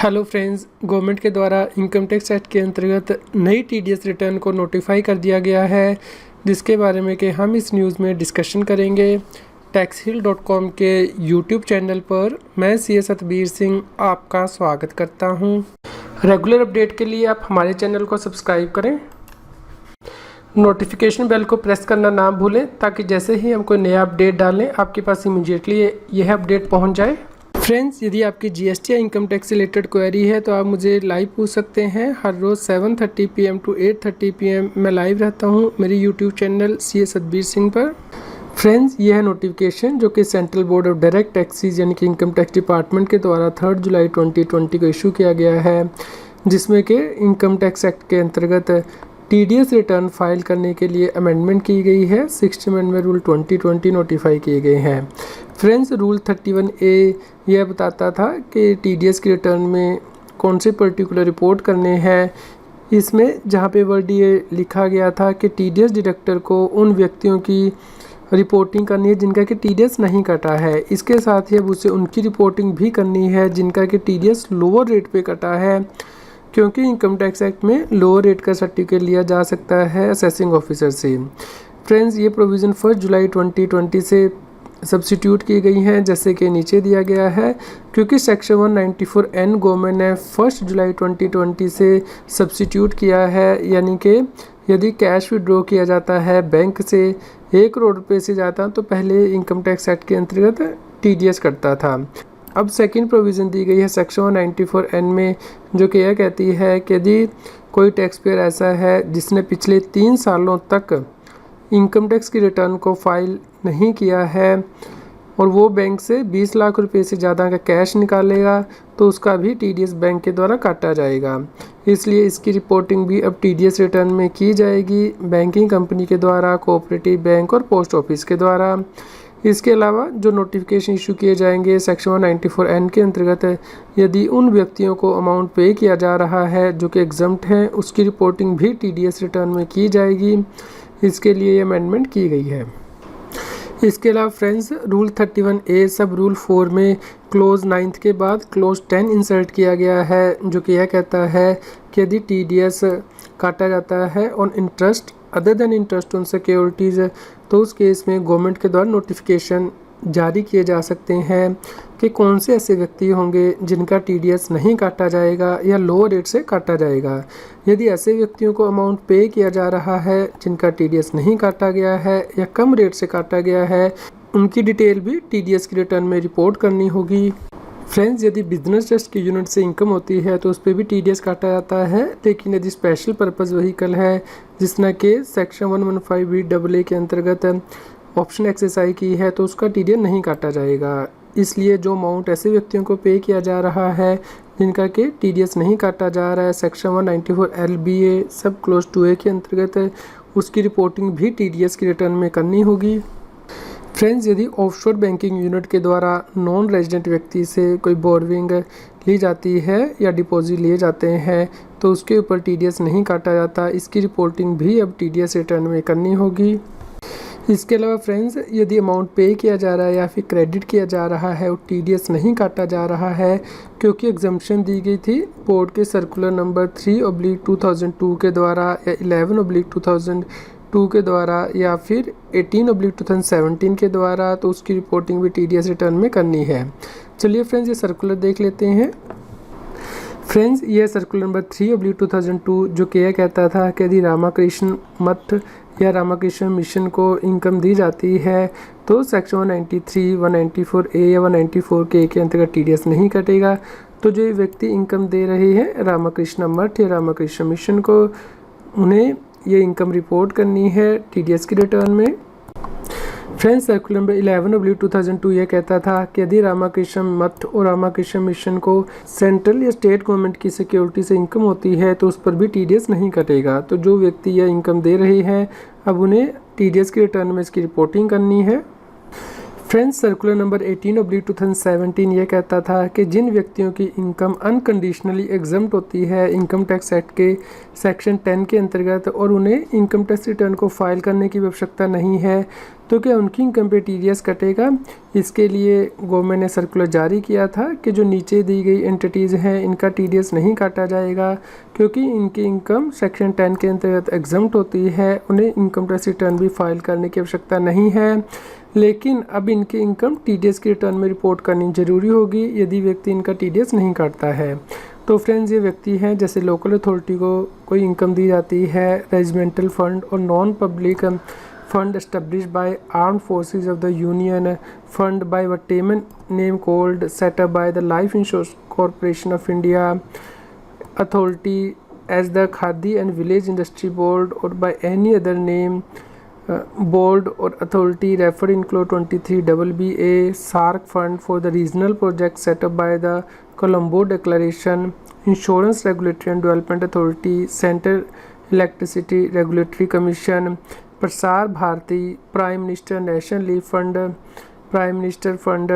Hello friends, government के द्वारा income tax act के अंतर्गत नई टीडीएस रिटर्न को नोटिफाई कर दिया गया है, जिसके बारे में कि हम इस न्यूज़ में डिस्कशन करेंगे। taxhill.com के यूट्यूब चैनल पर मैं सी सतबीर सिंह आपका स्वागत करता हूं। रेगुलर अपडेट के लिए आप हमारे चैनल को सब्सक्राइब करें, नोटिफिकेशन बेल को प्रेस करना ना भूलें ताकि जैसे ही हम कोई नया अपडेट डालें आपके पास इमीडिएटली यह अपडेट पहुँच जाए। फ्रेंड्स, यदि आपकी जीएसटी या इनकम टैक्स से रिलेटेड क्वेरी है तो आप मुझे लाइव पूछ सकते हैं। हर रोज़ 7:30 PM टू 8:30 PM मैं लाइव रहता हूं मेरे YouTube channel C Satbir Singh पर। फ्रेंड्स, यह है नोटिफिकेशन जो कि central board of direct taxes यानी कि इनकम टैक्स डिपार्टमेंट के द्वारा 3 जुलाई 2020 को इशू किया गया है, जिसमें कि इनकम टैक्स एक्ट के अंतर्गत टीडीएस रिटर्न फाइल करने के लिए अमेंडमेंट की गई है। 6th अमेंडमेंट रूल 2020 नोटिफाई किए गए हैं। फ्रेंड्स, रूल 31A यह बताता था कि टीडीएस के रिटर्न में कौन से पर्टिकुलर रिपोर्ट करने हैं। इसमें जहाँ पे वर्ड ये लिखा गया था कि टीडीएस डिडक्टर को उन व्यक्तियों की रिपोर्टिंग करनी है जिनका कि टीडीएस नहीं कटा है। इसके साथ ही अब उसे उनकी रिपोर्टिंग भी करनी है जिनका कि टीडीएस लोअर रेट पे कटा है, क्योंकि इनकम टैक्स एक्ट में लोअर रेट का सर्टिफिकेट लिया जा सकता है असेसिंग ऑफिसर से। फ्रेंड्स, ये प्रोविज़न 1 जुलाई 2020 से सब्सिट्यूट की गई हैं, जैसे कि नीचे दिया गया है। क्योंकि सेक्शन 194N गवर्नमेंट ने 1 जुलाई 2020 से सब्सिट्यूट किया है, यानी कि यदि कैश विड्रॉ किया जाता है बैंक से 1 करोड़ रुपये से ज़्यादा तो पहले इनकम टैक्स एक्ट के अंतर्गत टीडीएस कटता था। अब सेकंड प्रोविज़न दी गई है सेक्शन 194N में, जो कि यह कहती है कि यदि कोई टैक्स पेयर ऐसा है जिसने पिछले 3 सालों तक इनकम टैक्स की रिटर्न को फाइल नहीं किया है और वो बैंक से 20 लाख रुपए से ज़्यादा का कैश निकालेगा तो उसका भी टीडीएस बैंक के द्वारा काटा जाएगा। इसलिए इसकी रिपोर्टिंग भी अब टीडीएस रिटर्न में की जाएगी बैंकिंग कंपनी के द्वारा, कोऑपरेटिव बैंक और पोस्ट ऑफिस के द्वारा। इसके अलावा जो नोटिफिकेशन इशू किए जाएंगे सेक्शन 194N के अंतर्गत, यदि उन व्यक्तियों को अमाउंट पे किया जा रहा है जो कि एग्जम्प्ट हैं, उसकी रिपोर्टिंग भी टीडीएस रिटर्न में की जाएगी। इसके लिए ये अमेंडमेंट की गई है। इसके अलावा फ्रेंड्स, रूल 31A सब रूल 4 में क्लोज 9th के बाद क्लोज 10 इंसर्ट किया गया है, जो कि यह कहता है कि यदि टीडीएस काटा जाता है on interest other than interest on securities तो उस केस में गवर्नमेंट के द्वारा नोटिफिकेशन जारी किए जा सकते हैं कि कौन से ऐसे व्यक्ति होंगे जिनका टीडीएस नहीं काटा जाएगा या लोअर रेट से काटा जाएगा। यदि ऐसे व्यक्तियों को अमाउंट पे किया जा रहा है जिनका टीडीएस नहीं काटा गया है या कम रेट से काटा गया है, उनकी डिटेल भी टीडीएस की रिटर्न में रिपोर्ट करनी होगी। फ्रेंड्स, यदि बिजनेस ट्रस्ट की यूनिट से इनकम होती है तो उस पर भी टीडीएस काटा जाता है, लेकिन यदि स्पेशल पर्पस व्हीकल है जिसने कि सेक्शन 115BAA के अंतर्गत ऑप्शन एक्सरसाइज की है तो उसका टीडीएस नहीं काटा जाएगा। इसलिए जो अमाउंट ऐसे व्यक्तियों को पे किया जा रहा है जिनका कि टीडीएस नहीं काटा जा रहा है सेक्शन 194LBA सब क्लोज 2A के अंतर्गत, उसकी रिपोर्टिंग भी टीडीएस की रिटर्न में करनी होगी। फ्रेंड्स, यदि ऑफशोर बैंकिंग यूनिट के द्वारा नॉन रेजिडेंट व्यक्ति से कोई बोरविंग ली जाती है या डिपॉजिट लिए जाते हैं तो उसके ऊपर टीडीएस नहीं काटा जाता, इसकी रिपोर्टिंग भी अब टीडीएस रिटर्न में करनी होगी। इसके अलावा फ्रेंड्स, यदि अमाउंट पे किया जा रहा है या फिर क्रेडिट किया जा रहा है और टीडीएस नहीं काटा जा रहा है, क्योंकि एग्जम्पशन दी गई थी बोर्ड के सर्कुलर नंबर 3/2002 के द्वारा या 11/2002 के द्वारा या फिर 18/2017 के द्वारा, तो उसकी रिपोर्टिंग भी टीडीएस रिटर्न में करनी है। चलिए फ्रेंड्स, ये सर्कुलर देख लेते हैं। फ्रेंड्स, यह सर्कुलर नंबर 3/2002 जो कि यह कहता था कि यदि रामाकृष्ण मठ या रामाकृष्ण मिशन को इनकम दी जाती है तो सेक्शन 193, 194A या 194K के अंतर्गत टीडीएस नहीं कटेगा। तो जो व्यक्ति इनकम दे रहे हैं रामाकृष्ण मठ या रामाकृष्ण मिशन को, उन्हें ये इनकम रिपोर्ट करनी है टीडीएस की रिटर्न में। फ्रेंड्स, सर्कुलर नंबर 11/2002 यह कहता था कि यदि रामाकृष्ण मठ और रामाकृष्ण मिशन को सेंट्रल या स्टेट गवर्नमेंट की सिक्योरिटी से इनकम होती है तो उस पर भी टीडीएस नहीं कटेगा। तो जो व्यक्ति यह इनकम दे रहे हैं अब उन्हें टीडीएस की रिटर्न में इसकी रिपोर्टिंग करनी है। फ्रेंड्स, सर्कुलर नंबर 18/2017 यह कहता था कि जिन व्यक्तियों की इनकम अनकंडीशनली एग्जम्प्ट होती है इनकम टैक्स एक्ट के सेक्शन 10 के अंतर्गत और उन्हें इनकम टैक्स रिटर्न को फाइल करने की आवश्यकता नहीं है, तो क्या उनकी इनकम पे TDS कटेगा? इसके लिए गवर्नमेंट ने सर्कुलर जारी किया था कि जो नीचे दी गई एंटिटीज़ हैं इनका TDS नहीं काटा जाएगा, क्योंकि इनकी इनकम सेक्शन 10 के अंतर्गत एग्जम्प्ट होती है, उन्हें इनकम टैक्स रिटर्न भी फाइल करने की आवश्यकता नहीं है। लेकिन अब इनकी इनकम TDS के रिटर्न में रिपोर्ट करनी ज़रूरी होगी यदि व्यक्ति इनका TDS नहीं काटता है। तो फ्रेंड्स, ये व्यक्ति हैं जैसे लोकल अथॉरिटी को कोई इनकम दी जाती है, रेजिडेंटल फंड और non public fund established by armed forces of the union, fund by whatever name called, set up by the Life Insurance Corporation of India authority as the Khadi and Village Industry Board, or by any other name board or authority referred in clause 23 BBA SARC fund for the regional project set up by the Colombo Declaration, Insurance Regulatory and Development Authority, Central Electricity Regulatory Commission, Prasar Bharati, prime minister national leave fund, prime minister fund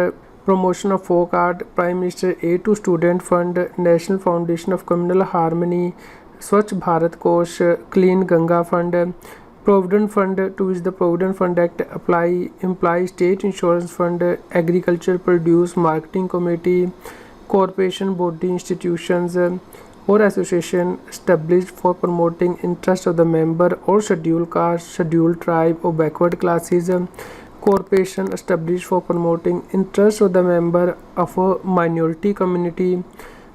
promotion of folk art, prime minister aid to student fund, national foundation of communal harmony, Swachh Bharat Kosh, clean Ganga fund, provident fund to which the provident fund act apply employ, state insurance fund, agriculture produce marketing committee, corporation body institutions or association established for promoting interest of the member or scheduled caste, scheduled tribe or backward classes, corporation established for promoting interest of the member of a minority community,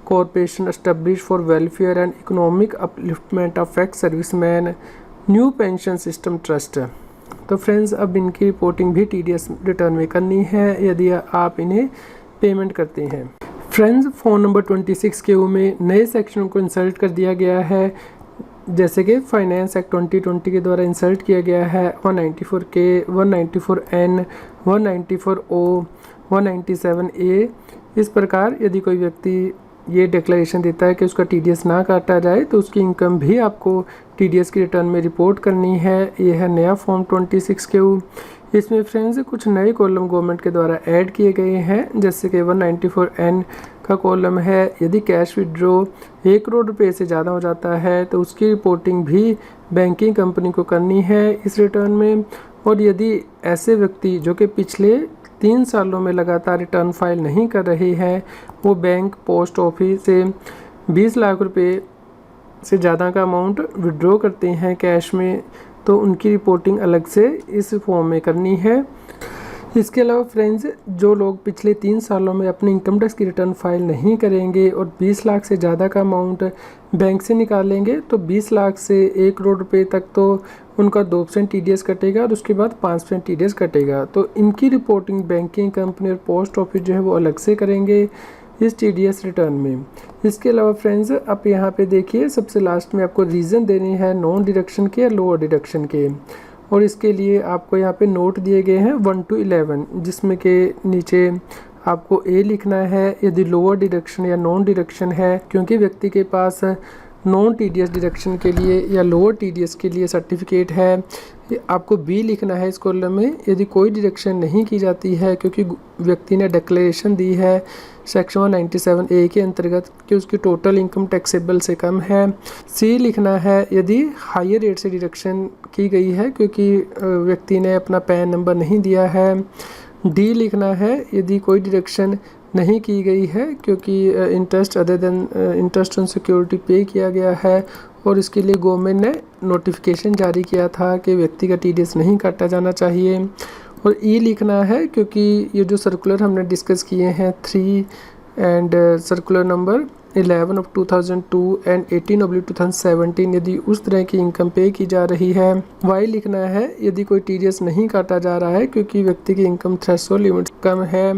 corporation established for welfare and economic upliftment of ex-servicemen, new pension system trust. तो friends, अब इनकी reporting भी TDS return में करनी है यदि आप इन्हें पेमेंट करते हैं। फ्रेंड्स, फॉर्म नंबर 26 के में नए सेक्शन को इंसर्ट कर दिया गया है, जैसे कि फाइनेंस एक्ट 2020 के द्वारा इंसर्ट किया गया है 194K, 194N, 194O, 197A। इस प्रकार यदि कोई व्यक्ति ये डिक्लेरेशन देता है कि उसका TDS ना काटा जाए तो उसकी इनकम भी आपको TDS की रिटर्न में रिपोर्ट करनी है। ये है नया फॉर्म 26Q। इसमें फ्रेंड्स कुछ नए कॉलम गवर्नमेंट के द्वारा ऐड किए गए हैं, जैसे कि 194N का कॉलम है, यदि कैश विड्रॉ 1 करोड़ रुपए से ज़्यादा हो जाता है तो उसकी रिपोर्टिंग भी बैंकिंग कंपनी को करनी है इस रिटर्न में। और यदि ऐसे व्यक्ति जो कि पिछले 3 सालों में लगातार रिटर्न फाइल नहीं कर रहे हैं, वो बैंक पोस्ट ऑफिस से 20 लाख रुपए से ज़्यादा का अमाउंट विड्रॉ करते हैं कैश में, तो उनकी रिपोर्टिंग अलग से इस फॉर्म में करनी है। इसके अलावा फ्रेंड्स, जो लोग पिछले 3 सालों में अपने इनकम टैक्स की रिटर्न फाइल नहीं करेंगे और 20 लाख से ज़्यादा का अमाउंट बैंक से निकालेंगे, तो 20 लाख से 1 करोड़ रुपए तक तो उनका 2% TDS कटेगा और उसके बाद 5% TDS कटेगा। तो इनकी रिपोर्टिंग बैंकिंग कंपनी और पोस्ट ऑफिस जो है वो अलग से करेंगे इस TDS रिटर्न में। इसके अलावा फ्रेंड्स, आप यहाँ पे देखिए सबसे लास्ट में आपको रीज़न देनी है नॉन डिडक्शन के या लोअर डिडक्शन के, और इसके लिए आपको यहाँ पे नोट दिए गए हैं 1 to 11, जिसमें के नीचे आपको A लिखना है यदि लोअर डिडक्शन या नॉन डिडक्शन है, क्योंकि व्यक्ति के पास नॉन TDS डिडक्शन के लिए या लोअर TDS के लिए सर्टिफिकेट है। आपको B लिखना है इस कॉलम में यदि कोई डिडक्शन नहीं की जाती है, क्योंकि व्यक्ति ने डिक्लेरेशन दी है सेक्शन 197A के अंतर्गत कि उसकी टोटल इनकम टैक्सेबल से कम है। C लिखना है यदि हायर रेट से डिडक्शन की गई है, क्योंकि व्यक्ति ने अपना पैन नंबर नहीं दिया है। D लिखना है यदि कोई डिडक्शन नहीं की गई है, क्योंकि interest other than interest on security पे किया गया है और इसके लिए गवर्नमेंट ने नोटिफिकेशन जारी किया था कि व्यक्ति का TDS नहीं काटा जाना चाहिए। और E लिखना है क्योंकि ये जो सर्कुलर हमने डिस्कस किए हैं 3 and circular number 11 of 2002 and 18/2017, यदि उस तरह की इनकम पे की जा रही है। Y लिखना है यदि कोई TDS नहीं काटा जा रहा है क्योंकि व्यक्ति की इनकम थ्रेशोल्ड लिमिट कम है।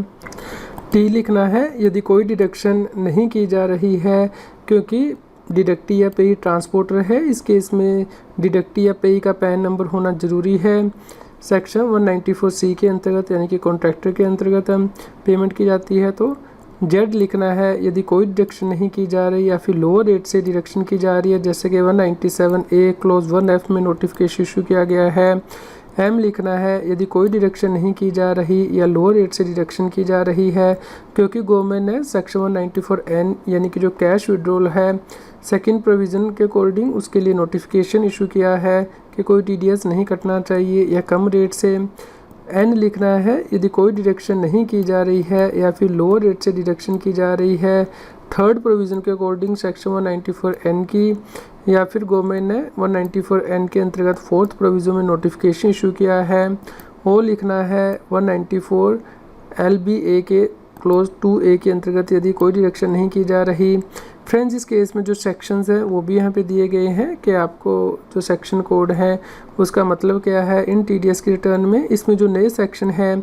T लिखना है यदि कोई डिडक्शन नहीं की जा रही है क्योंकि डिडक्टी या पेई ट्रांसपोर्टर है, इस केस में डिडक्टी या पेई का पैन नंबर होना ज़रूरी है। सेक्शन 194C के अंतर्गत यानी कि कॉन्ट्रैक्टर के अंतर्गत पेमेंट की जाती है। तो Z लिखना है यदि कोई डिडक्शन नहीं की जा रही या फिर लोअर रेट से डिडक्शन की जा रही है, जैसे कि 197A क्लोज 1F में नोटिफिकेशन इशू किया गया है। M लिखना है यदि कोई डिडक्शन नहीं की जा रही या लोअर रेट से डिडक्शन की जा रही है, क्योंकि गवर्नमेंट ने सेक्शन 194N यानी कि जो कैश विड्रॉल है सेकंड प्रोविज़न के अकॉर्डिंग उसके लिए नोटिफिकेशन इशू किया है कि कोई TDS नहीं कटना चाहिए या कम रेट से। एन लिखना है यदि कोई डिडक्शन नहीं की जा रही है या फिर लोअर रेट से डिडक्शन की जा रही है थर्ड प्रोविज़न के अकॉर्डिंग सेक्शन 194N की, या फिर गवर्नमेंट ने 194N के अंतर्गत फोर्थ प्रोविज़न में नोटिफिकेशन इशू किया है, वो लिखना है 194 LBA के क्लोज 2A के अंतर्गत यदि कोई डिडक्शन नहीं की जा रही। फ्रेंड्स, इस केस में जो सेक्शंस हैं वो भी यहाँ पे दिए गए हैं कि आपको जो सेक्शन कोड है उसका मतलब क्या है इन TDS की रिटर्न में। इसमें जो नए सेक्शन है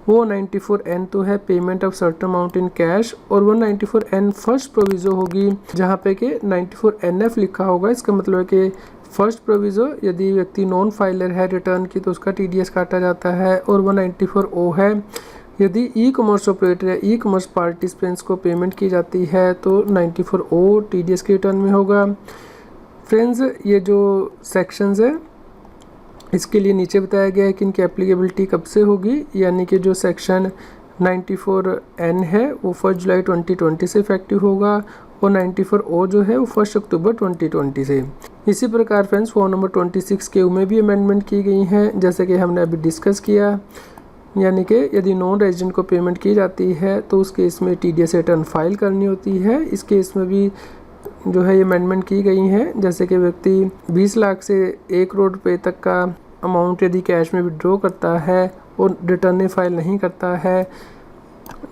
वो 94N तो है payment of certain amount in cash, और 194N फर्स्ट प्रोविज़ो होगी जहाँ पे कि 94NF लिखा होगा। इसका मतलब है कि फर्स्ट प्रोविज़ो यदि व्यक्ति नॉन फाइलर है रिटर्न की तो उसका TDS काटा जाता है, और 194O है यदि ई कॉमर्स ऑपरेटर या ई कॉमर्स पार्टिसिपेंट्स को पेमेंट की जाती है तो 94O TDS के रिटर्न में होगा। फ्रेंड्स, ये जो सेक्शंस है इसके लिए नीचे बताया गया है कि इनकी एप्लीकेबिलिटी कब से होगी, यानी कि जो सेक्शन 94N है वो 1 जुलाई 2020 से इफेक्टिव होगा, और 94O जो है वो 1 अक्टूबर 2020 से। इसी प्रकार फ्रेंड्स फॉर्म नंबर 26 KU में भी अमेंडमेंट की गई हैं जैसे कि हमने अभी डिस्कस किया, यानी कि यदि नॉन रेजिडेंट को पेमेंट की जाती है तो उस केस में TDS रिटर्न फाइल करनी होती है। इस केस में भी जो है ये अमेंडमेंट की गई हैं, जैसे कि व्यक्ति 20 लाख से 1 करोड़ रुपए तक का अमाउंट यदि कैश में विड्रॉ करता है और रिटर्न फाइल नहीं करता है,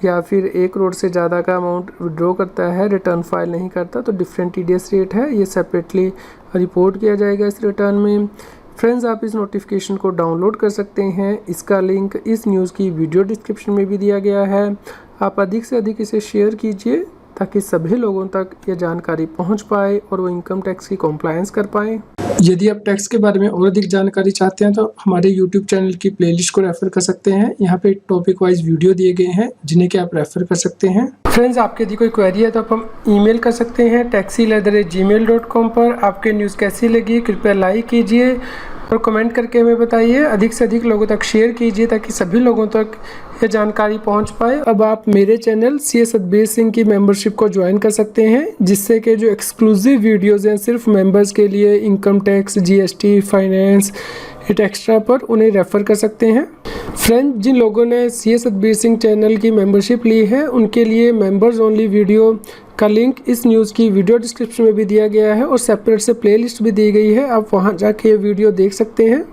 या फिर 1 करोड़ से ज़्यादा का अमाउंट विड्रॉ करता है रिटर्न फाइल नहीं करता तो डिफरेंट TDS रेट है, ये सेपरेटली रिपोर्ट किया जाएगा इस रिटर्न में। फ्रेंड्स, आप इस नोटिफिकेशन को डाउनलोड कर सकते हैं, इसका लिंक इस न्यूज़ की वीडियो डिस्क्रिप्शन में भी दिया गया है। आप अधिक से अधिक इसे शेयर कीजिए ताकि सभी लोगों तक ये जानकारी पहुंच पाए और वो इनकम टैक्स की कॉम्प्लायंस कर पाएँ। यदि आप टैक्स के बारे में और अधिक जानकारी चाहते हैं तो हमारे YouTube चैनल की प्लेलिस्ट को रेफर कर सकते हैं। यहाँ पे टॉपिक वाइज वीडियो दिए गए हैं जिन्हें कि आप रेफर कर सकते हैं। फ्रेंड्स, आपके यदि कोई क्वेरी है तो आप हम ईमेल कर सकते हैं taxil@gmail.com पर। आपके न्यूज़ कैसी लगी कृपया लाइक कीजिए और कमेंट करके हमें बताइए। अधिक से अधिक लोगों तक शेयर कीजिए ताकि सभी लोगों तक ये जानकारी पहुंच पाए। अब आप मेरे चैनल CS सतबीर सिंह की मेंबरशिप को ज्वाइन कर सकते हैं, जिससे कि जो एक्सक्लूसिव वीडियोस हैं सिर्फ मेंबर्स के लिए income tax, GST, finance, it extra पर उन्हें रेफ़र कर सकते हैं। फ्रेंड्स, जिन लोगों ने CS सतबीर सिंह चैनल की मेंबरशिप ली है उनके लिए मेंबर्स ओनली वीडियो का लिंक इस न्यूज़ की वीडियो डिस्क्रिप्शन में भी दिया गया है और सेपरेट से प्लेलिस्ट भी दी गई है, आप वहां जाके ये वीडियो देख सकते हैं।